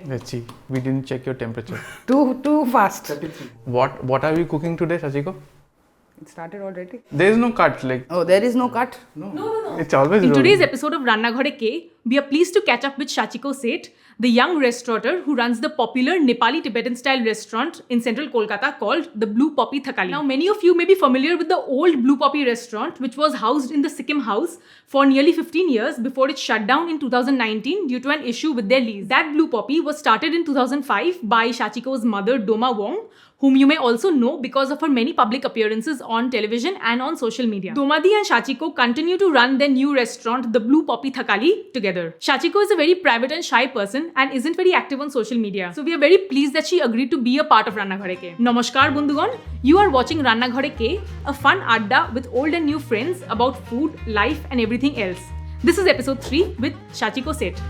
Let's see. We didn't check your temperature. Too fast. 33. What are we cooking today, Sachiko? It started already. There is no cut, like. Oh, there is no cut? No. It's always In rolling. today's episode of Rannaghare Ke, we are pleased to catch up with Sachiko Seth, the young restaurateur who runs the popular Nepali Tibetan-style restaurant in central Kolkata called the Blue Poppy Thakali. Now, many of you may be familiar with the old Blue Poppy restaurant, which was housed in the Sikkim House for nearly 15 years before it shut down in 2019 due to an issue with their lease. That Blue Poppy was started in 2005 by Sachiko's mother, Doma Wang, whom you may also know because of her many public appearances on television and on social media. Domadi and Sachiko continue to run their new restaurant, the Blue Poppy Thakali, together. Sachiko is a very private and shy person and isn't very active on social media. So we are very pleased that she agreed to be a part of Rannaghare Ke. Namaskar Bundugon, you are watching Rannaghare Ke, a fun adda with old and new friends about food, life and everything else. This is episode 3 with Sachiko Seth.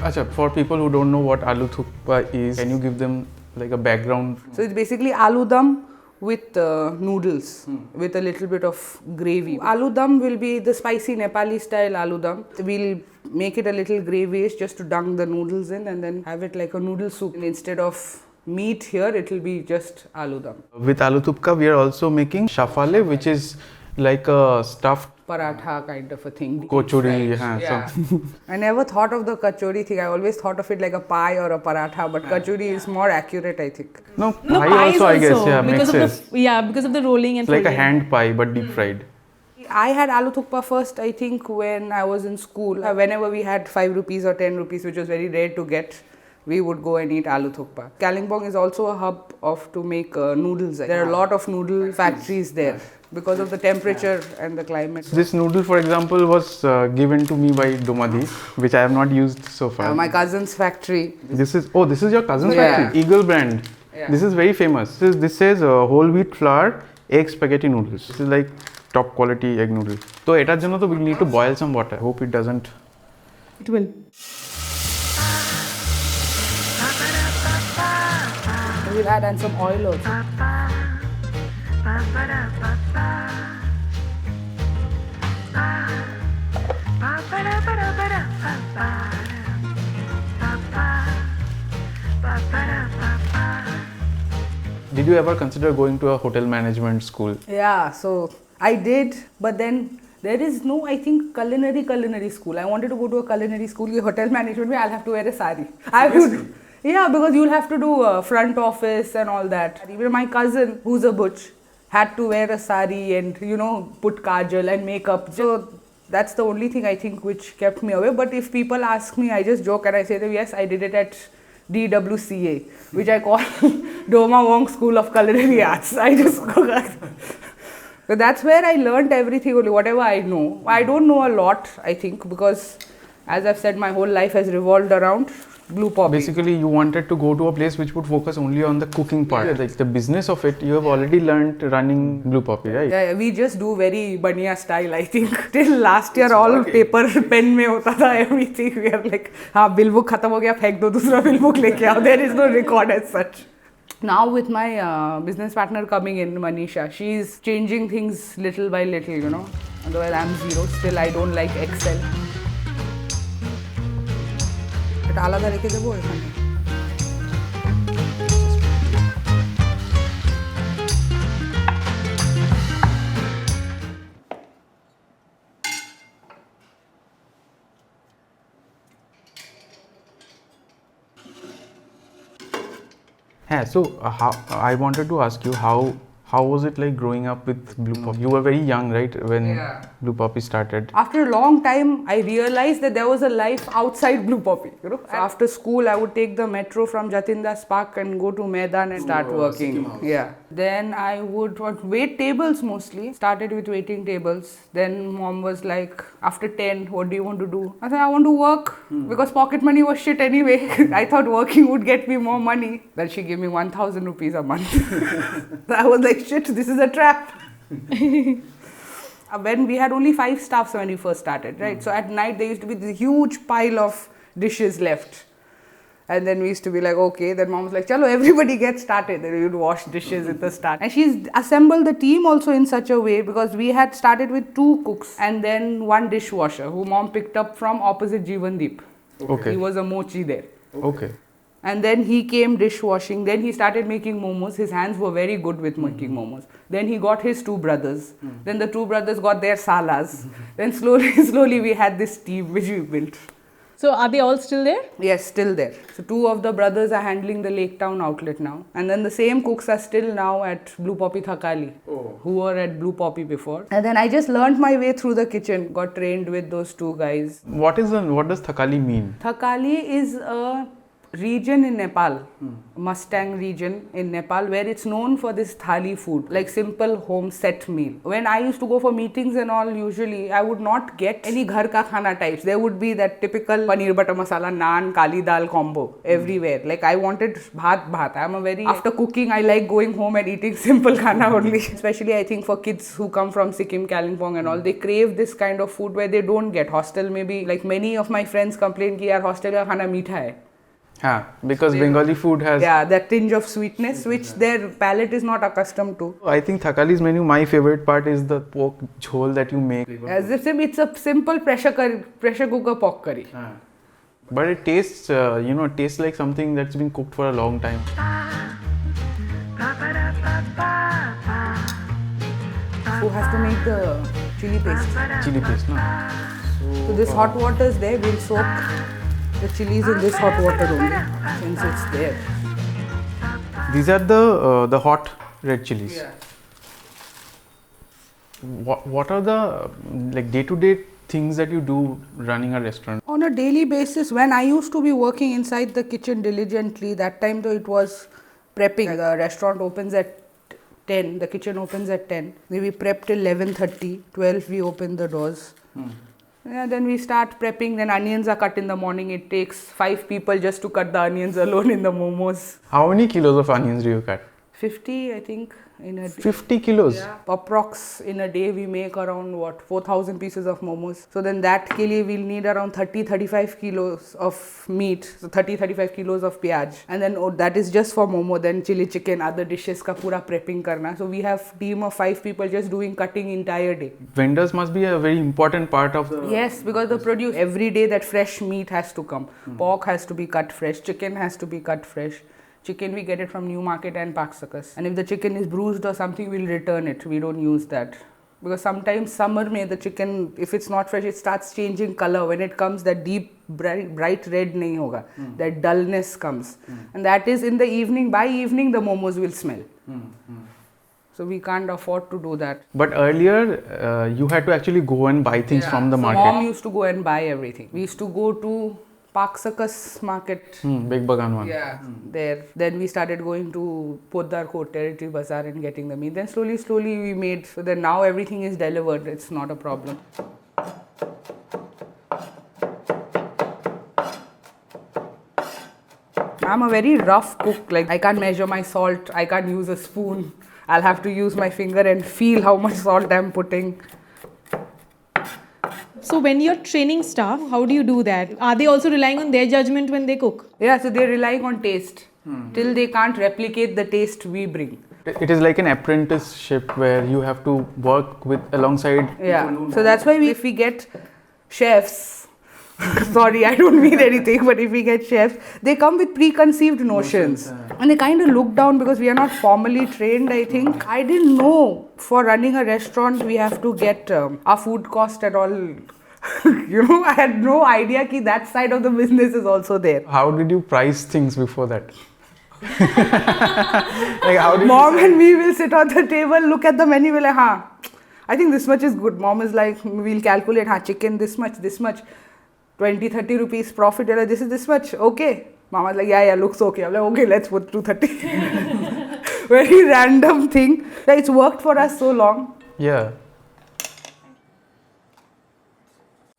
Achha, for people who don't know what aloo thukpa is, can you give them like a background? So it's basically aloo dum with noodles with a little bit of gravy. Aloo dum will be the spicy Nepali-style aloo dum. We'll make it a little gravyish just to dunk the noodles in and then have it like a noodle soup. And instead of meat here, it will be just aloo dum. With aloo thukpa, we are also making shaphalay, which is like a stuffed Paratha kind of a thing. kochuri. Yeah. I never thought of the kachori thing. I always thought of it like a pie or a paratha, but kachori is more accurate, I think. No, pie also, I guess, yeah, makes sense. Because of the rolling and It's like a hand pie, but deep fried. I had aloo thukpa first, I think, when I was in school. Whenever we had 5 rupees or 10 rupees, which was very rare to get, we would go and eat aloo thukpa. Kalimpong is also a hub to make noodles. There are a lot of noodle factories there because of the temperature and the climate. This noodle, for example, was given to me by Domadi, which I have not used so far. My cousin's factory. This is your cousin's factory? Eagle brand. Yeah. This is very famous. This says whole wheat flour, egg spaghetti noodles. This is like top quality egg noodle. So etar jonno to we need to boil some water. Hope it doesn't. It will. We'll add some oil also. Did you ever consider going to a hotel management school? Yeah, so I did, but then there is no, I think, culinary school. I wanted to go to a culinary school. Hotel management, I'll have to wear a sari. Yeah, because you'll have to do front office and all that. Even my cousin, who's a butch, had to wear a sari and, put kajal and makeup. So that's the only thing I think which kept me away. But if people ask me, I just joke and I say that yes, I did it at DWCA, which I call Doma Wang School of Culinary Arts. I just go. So that's where I learned everything, only whatever I know. I don't know a lot, I think, because as I've said, my whole life has revolved around Blue Poppy. Basically, you wanted to go to a place which would focus only on the cooking part. Yeah. Like the business of it, you have already learned running Blue Poppy, right? Yeah, we just do very baniya style, I think. Till last year, all paper, pen mein hota tha, everything. We are like, bill book khatam ho gaya, phek do, dusra bill book leke aao. There is no record as such. Now with my business partner coming in, Manisha, she's changing things little by little, Otherwise, I'm zero. Still, I don't like Excel. এটা আলাদা রেখে দেবো এখানে Yeah, so I wanted to ask you how was it like growing up with Blue Poppy? You were very young, right, when Blue Poppy started? After a long time, I realized that there was a life outside Blue Poppy. After school, I would take the metro from Jatindas Park and go to Maidan and start working. Yeah. Then I would wait tables mostly. Started with waiting tables. Then mom was like, after 10, what do you want to do? I said, I want to work because pocket money was shit anyway. I thought working would get me more money. Then she gave me 1,000 rupees a month. I was like, shit, this is a trap. When we had only 5 staffs when we first started, right? So at night there used to be this huge pile of dishes left. And then we used to be like, okay. Then mom was like, chalo, everybody get started. Then we would wash dishes at the start. And she's assembled the team also in such a way, because we had started with 2 cooks and then 1 dishwasher who mom picked up from opposite Jeevandeep. Okay. He was a mochi there. Okay. And then he came dishwashing. Then he started making momos. His hands were very good with making momos. Then he got his 2 brothers. Then the 2 brothers got their salas. Then slowly we had this team which we built. So are they all still there? Yes, still there. So 2 of the brothers are handling the Lake Town outlet now. And then the same cooks are still now at Blue Poppy Thakali, who were at Blue Poppy before. And then I just learned my way through the kitchen, got trained with those 2 guys. What does Thakali mean? Thakali is a region in Nepal, Mustang region in Nepal, where it's known for this thali food, like simple home set meal. When I used to go for meetings and all, usually I would not get any ghar ka khana types. There would be that typical paneer butter masala, naan, kali dal combo everywhere. Like I wanted bhat. After cooking, I like going home and eating simple khana only. Especially I think for kids who come from Sikkim, Kalimpong and all, they crave this kind of food where they don't get. Hostel maybe, like many of my friends complain ki yaar hostel ka khana meetha hai. Because Bengali food has... Yeah, that tinge of sweetness which their palate is not accustomed to. I think Thakali's menu, my favorite part is the pork jhol that you make. As if it's a simple pressure cooker pork curry. But it tastes, tastes like something that's been cooked for a long time. Who has to make the chili paste? Chili paste, no? So this hot water is there, we'll soak the chilies in this hot water only, since it's there. These are the hot red chilies. Yeah. What are the day-to-day things that you do running a restaurant? On a daily basis, when I used to be working inside the kitchen diligently, that time though it was prepping. The restaurant opens at 10, the kitchen opens at 10. We prep till 11:30, 12 we open the doors. Yeah, then we start prepping, then onions are cut in the morning. It takes 5 people just to cut the onions alone in the momos. How many kilos of onions do you cut? 50, I think, in a day. 50 kilos? Yeah. Approx in a day we make around 4,000 pieces of momos. So then that ke liye we'll need around 30-35 kilos of meat. So 30-35 kilos of pyaj. And then that is just for momo. Then chili chicken, other dishes ka pura prepping karna. So we have team of 5 people just doing cutting entire day. Vendors must be a very important part of the... Yes, because the produce, every day that fresh meat has to come. Pork has to be cut fresh. Chicken has to be cut fresh. Chicken, we get it from New Market and Park Circus. And if the chicken is bruised or something, we'll return it. We don't use that. Because sometimes summer mein the chicken, if it's not fresh, it starts changing color. When it comes, that deep, bright red nahi hoga. That dullness comes. And that is in the evening. By evening, the momos will smell. So we can't afford to do that. But earlier, you had to actually go and buy things from the market. Mom used to go and buy everything. We used to go to Park Circus market. Big Bagan one. Yeah, there. Then we started going to Poddar Court, Territory Bazaar and getting the meat. Then slowly we made, so then now everything is delivered. It's not a problem. I'm a very rough cook. Like I can't measure my salt. I can't use a spoon. I'll have to use my finger and feel how much salt I'm putting. So when you're training staff, how do you do that? Are they also relying on their judgment when they cook? Yeah, so they're relying on taste. Till they can't replicate the taste we bring. It is like an apprenticeship where you have to work alongside. Yeah, so that's why if we get chefs, sorry, I don't mean anything, but if we get chefs, they come with preconceived notions. And they kind of look down because we are not formally trained, I think. I didn't know for running a restaurant, we have to get our food cost and all. I had no idea that that side of the business is also there. How did you price things before that? Mom and me will sit on the table, look at the menu, we're like, I think this much is good. Mom is like, we'll calculate, chicken this much, 20-30 rupees profit, this is this much, okay. Mama's like, yeah, looks okay. I'm like, okay, let's put 230. Very random thing. It's worked for us so long. Yeah.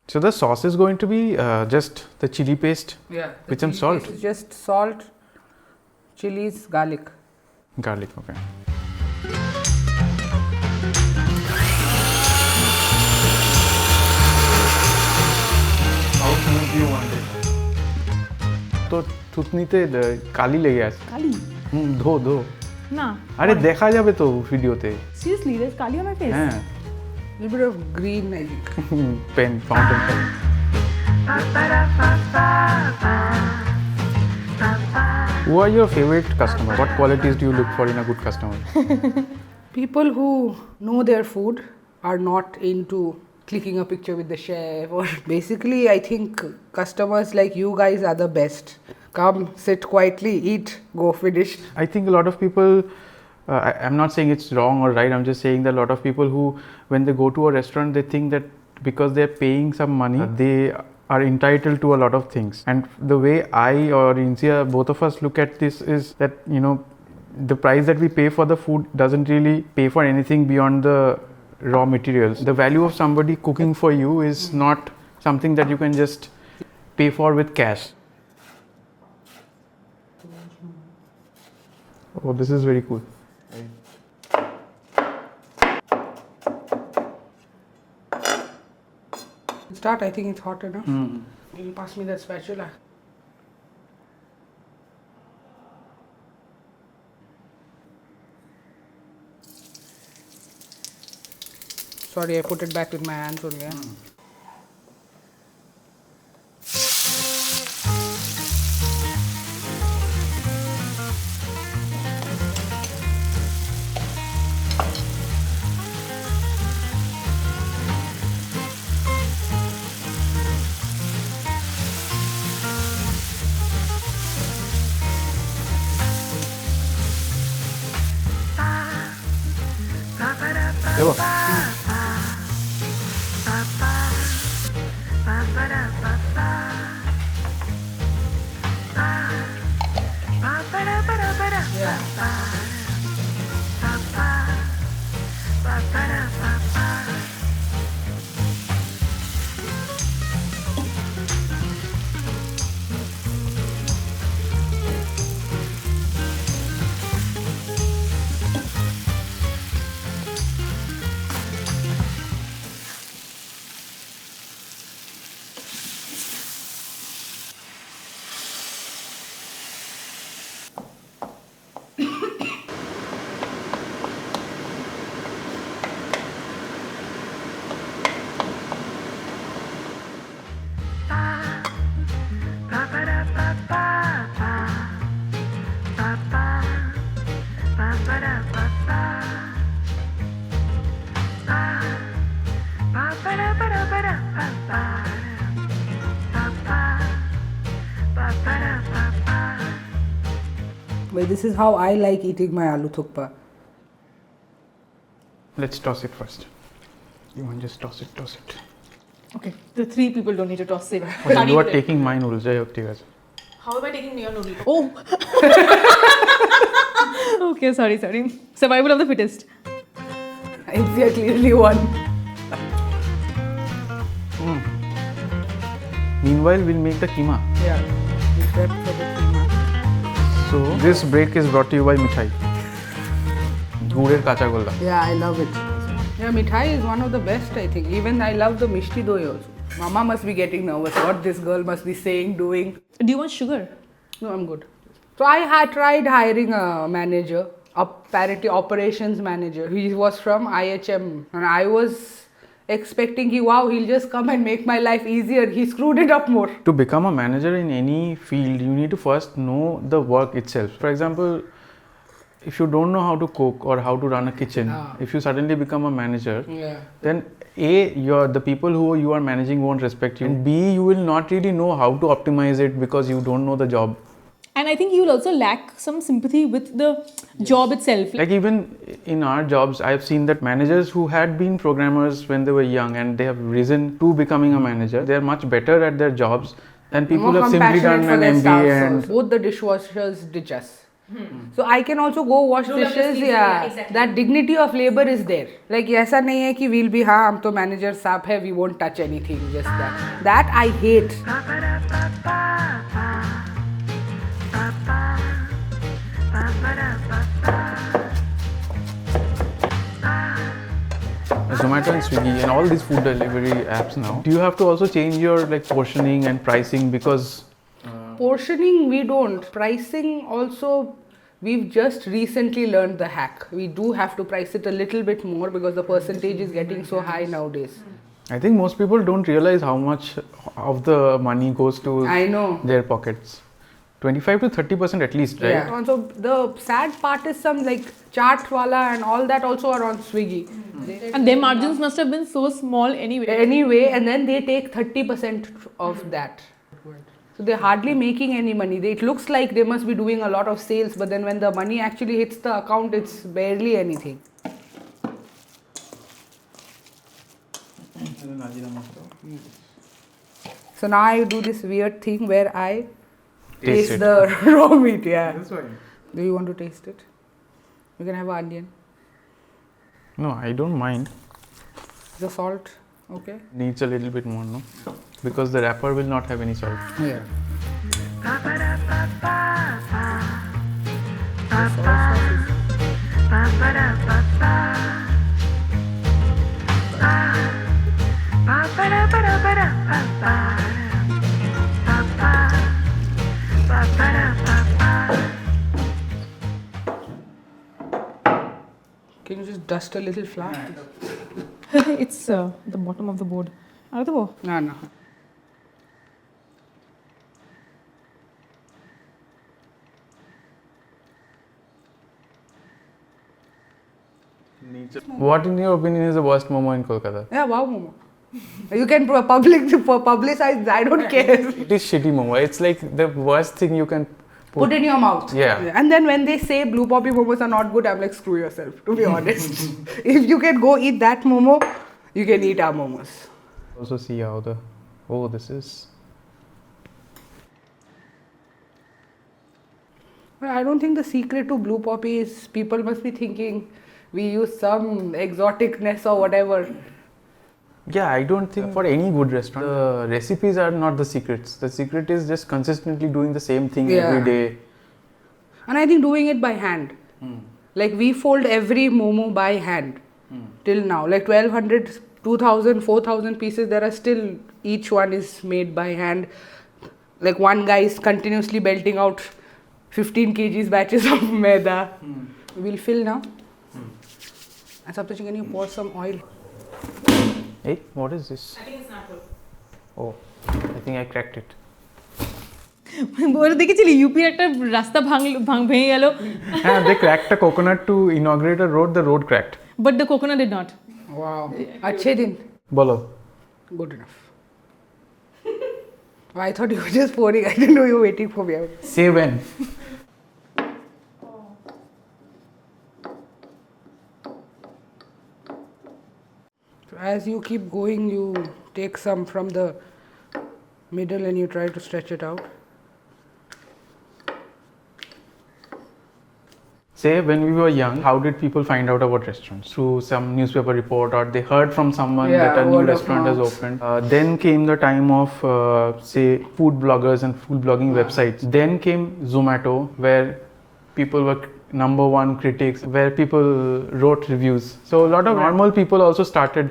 So the sauce is going to be just the chili paste with some salt? It's just salt, chilies, garlic. Garlic, okay. How smooth do you want it? So থুতনিতে কালি লেগে আছে Kali? ধো না আরে দেখা যাবে তো ভিডিওতে Seriously, there's Kali on my face? হ্যাঁ A little bit of green, I think. Pen fountain pen Who are your favorite customers? What qualities do you look for in a good customer? People who know their food are not into clicking a picture with the chef or basically I think customers like you guys are the best. Come, sit quietly, eat, go finish. I think a lot of people, I'm not saying it's wrong or right, I'm just saying that a lot of people who, when they go to a restaurant, they think that because they're paying some money, they are entitled to a lot of things. And the way I or Insia, both of us look at this is that, you know, the price that we pay for the food doesn't really pay for anything beyond the raw materials. The value of somebody cooking for you is not something that you can just pay for with cash. Oh, this is very cool. Start, I think it's hot enough. Can you pass me that spatula? Sorry, I put it back with my hands only. Evo. But this is how I like eating my aloo thukpa. Let's toss it first. You want to just toss it. Okay, the three people don't need to toss it. Okay, you are taking my noodles. Jai Bhakti Gaja. How am I taking your noodle? Oh! Okay, sorry. Survival of the fittest. We are clearly one. Meanwhile, we'll make the keema. Yeah, we prep for the keema. So, this break is brought to you by Mithai. Guder kacha golla. Yeah, I love it. Yeah, mithai is one of the best, I think. Even I love the mishti doi also. Mama must be getting nervous. What this girl must be saying, doing. Do you want sugar? No, I'm good. So I had tried hiring a manager, apparently operations manager. He was from IHM, and I was expecting he'll just come and make my life easier. He screwed it up more. To become a manager in any field, you need to first know the work itself. For example, if you don't know how to cook or how to run a kitchen, if you suddenly become a manager, then A, the people who you are managing won't respect you. And B, you will not really know how to optimize it because you don't know the job. And I think you will also lack some sympathy with the job itself. Like even in our jobs, I have seen that managers who had been programmers when they were young and they have risen to becoming a manager, they are much better at their jobs than people who have simply done an MBA. And both the dishwashers ditch us. So I can also go wash dishes. Yeah, exactly. That dignity of labor is there. Like ऐसा नहीं है कि we'll be हम तो manager साहब है, we won't touch anything. Just that. That I hate. Zomato and Swiggy and all these food delivery apps now. Do you have to also change your like portioning and pricing because portioning we don't. Pricing also, we've just recently learned the hack. We do have to price it a little bit more because the percentage is getting so high nowadays. I think most people don't realize how much of the money goes to I know. their pockets. 25 to 30% at least, right? Yeah. And so the sad part is some like chaat wala and all that also are on Swiggy. And their margins must have been so small anyway. Anyway, and then they take 30% of that. So they're hardly making any money. It looks like they must be doing a lot of sales, but then when the money actually hits the account, it's barely anything. So now I do this weird thing where I taste the raw meat. Yeah. That's why. Do you want to taste it? You can have an onion. No, I don't mind. The salt, okay? Needs a little bit more, no? Because the wrapper will not have any salt. Yeah. Can you just dust a little flour? It's the bottom of the board. No. What, in your opinion, is the worst momo in Kolkata? Yeah, wow momo. You can publicize, I don't care. It is shitty momo. It's like the worst thing you can Put in your mouth. Yeah. And then when they say Blue Poppy momos are not good, I'm like, screw yourself, to be honest. If you can go eat that momo, you can eat our momos. Also see how the... Oh, this is... I don't think the secret to Blue Poppy is people must be thinking we use some exoticness or whatever. Yeah, I don't think for any good restaurant, the recipes are not the secrets. The secret is just consistently doing the same thing every day. And I think doing it by hand. Like we fold every momo by hand till now. Like 1200, 2000, 4000 pieces, there are still, each one is made by hand. Like one guy is continuously belting out 15 kgs batches of maida. We'll fill now. And Saptachi, can you pour some oil? Hey, what is this? I think it's not good. Oh, I think I cracked it. ওরা দেখেছিলি ইউপির একটা রাস্তা ভেঙে গেল They cracked a coconut to inaugurate a road, the road cracked. But the coconut did not. Wow. Achhe din. Bolo. Good enough. I thought you were just pouring. I didn't know you were waiting for me. Say when. As you keep going, you take some from the middle and you try to stretch it out. Say when we were young, how did people find out about restaurants? Through some newspaper report, or they heard from someone that a new word of restaurant has mouth. opened. Then came the time of say food bloggers and food blogging websites. Then came Zomato, where people were number one critics, where people wrote reviews. So a lot of normal people also started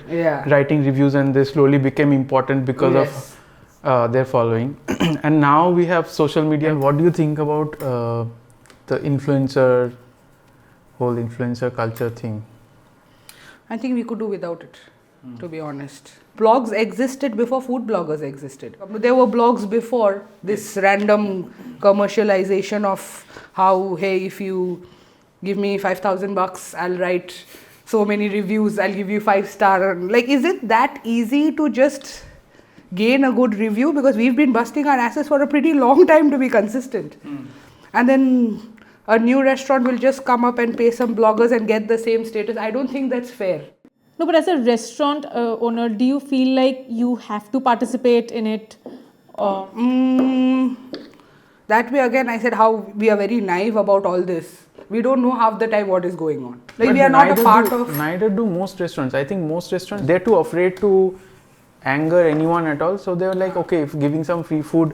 writing reviews, and they slowly became important because of their following. And now we have social media. What do you think about the whole influencer culture thing? I think we could do without it, to be honest. Blogs existed before food bloggers existed. There were blogs before this random commercialization of how, hey, if you give me $5,000, I'll write so many reviews, I'll give you 5-star. Like, is it that easy to just gain a good review? Because we've been busting our asses for a pretty long time to be consistent. And then a new restaurant will just come up and pay some bloggers and get the same status. I don't think that's fair. No, but as a restaurant owner, do you feel like you have to participate in it? That way again, I said how we are very naive about all this. We don't know half the time what is going on. Like But we are not a part of... Neither do most restaurants. I think most restaurants, they're too afraid to anger anyone at all. So they're like, okay, if giving some free food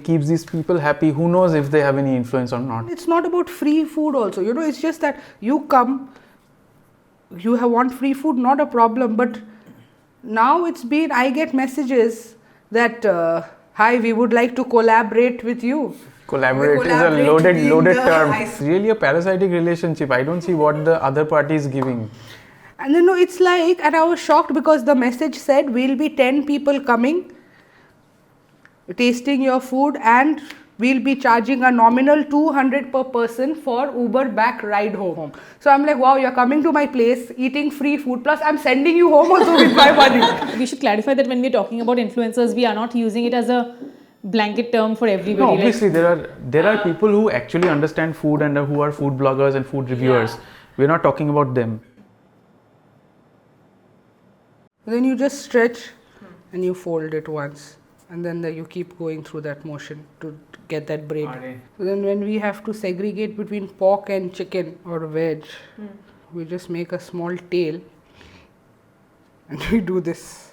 keeps these people happy, who knows if they have any influence or not. It's not about free food also. You know, it's just that you come, you want free food, not a problem. But now it's been, I get messages that hi, we would like to collaborate with you. Collaborate is a Collaborate between loaded the term. ice- It's really a parasitic relationship. I don't see what the other party is giving. And then no, it's like, and I was shocked because the message said we'll be 10 people coming, tasting your food, and we'll be charging a nominal 200 per person for Uber back ride home. So I'm like, wow, you're coming to my place, eating free food, plus I'm sending you home also with my money. We should clarify that when we're talking about influencers, we are not using it as a blanket term for everybody. No, Like, obviously there are people who actually understand food and who are food bloggers and food reviewers. We're not talking about them. Then you just stretch and you fold it once, and then you keep going through that motion to get that braid. So then when we have to segregate between pork and chicken or veg, we just make a small tail and we do this.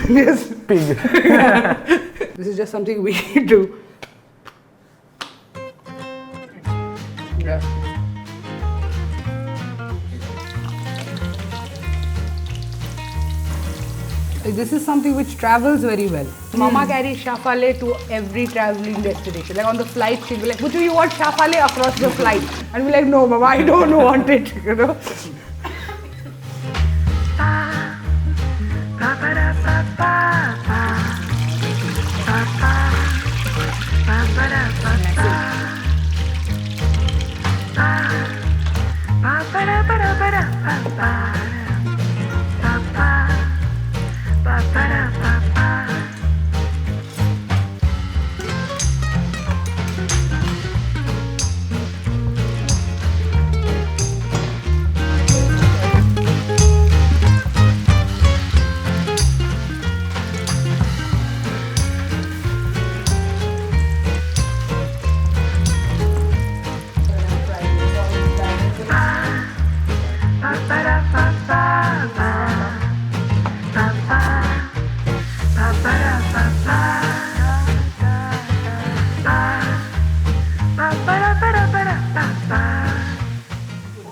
Yes. Pig. This is just something we do. Yeah. This is something which travels very well. Mama carries shaphalay to every traveling destination. Like on the flight, she'll be like, Buchu, you want shaphalay across the flight? And we're like, no, Mama, I don't want it. You know.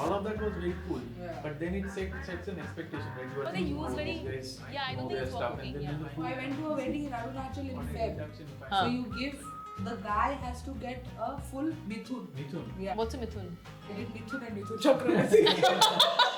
All of that was very cool, but then it sets an expectation, right? You are they use very- I don't think it's for cooking, I went to a wedding in Arunachal in Feb. So you give, the guy has to get a full Mithun. Mithun. Yeah. What's a Mithun? Mithun and Mithun Chakraborty.